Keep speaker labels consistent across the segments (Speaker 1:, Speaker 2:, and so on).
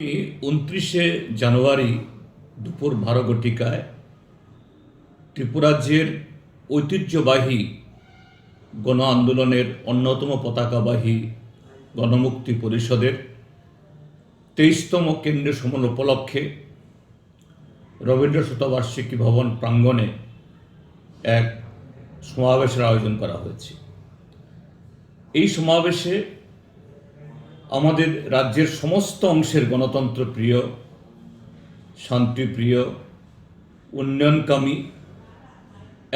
Speaker 1: 29শে জানুয়ারি দুপুর 12 ঘটিকায় ত্রিপুরাজ্যের ঐতিহ্যবাহী গণ আন্দোলনের অন্যতম পতাকাবাহী গণমুক্তি পরিষদের 23তম কেন্দ্রীয় সম্মেলন উপলক্ষে রবীন্দ্র শতবার্ষিকী ভবন প্রাঙ্গণে এক সমাবেশের আয়োজন করা হয়েছে। এই সমাবেশে আমাদের রাজ্যের সমস্ত অংশের গণতন্ত্র প্রিয়, শান্তিপ্রিয়, উন্নয়নকামী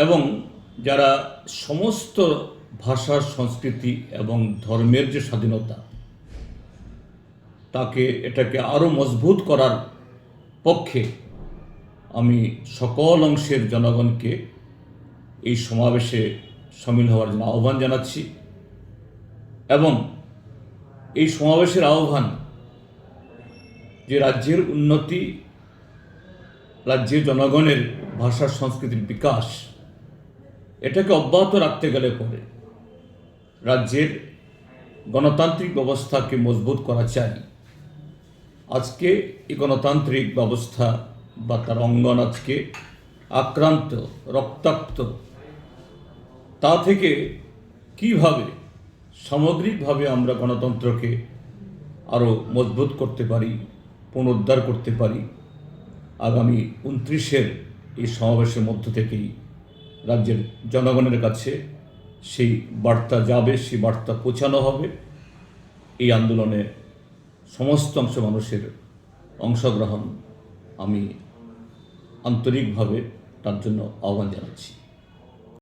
Speaker 1: এবং যারা সমস্ত ভাষার, সংস্কৃতি এবং ধর্মের যে স্বাধীনতা এটাকে আরও মজবুত করার পক্ষে আমি সকল অংশের জনগণকে এই সমাবেশে সামিল হওয়ার জন্য আহ্বান জানাচ্ছি এবং এই সমাবেশের আহ্বান যে রাজ্যের উন্নতি, রাজ্যের জনগণের ভাষা সংস্কৃতির বিকাশ এটাকে অব্যাহত রাখতে গেলে পরে রাজ্যের গণতান্ত্রিক ব্যবস্থাকে মজবুত করা চাই। আজকে এই গণতান্ত্রিক ব্যবস্থা বা তার অঙ্গন আজকে আক্রান্ত, রক্তাক্ত। তা থেকে কিভাবে সামগ্রিকভাবে আমরা গণতন্ত্রকে আরও মজবুত করতে পারি, পুনরুদ্ধার করতে পারি, আগামী 29-এর এই সমাবেশের মধ্য থেকেই রাজ্যের জনগণের কাছে সেই বার্তা যাবে, সেই বার্তা পৌঁছানো হবে। এই আন্দোলনে সমস্ত অংশ মানুষের অংশগ্রহণ আমি আন্তরিকভাবে তার জন্য আহ্বান জানাচ্ছি।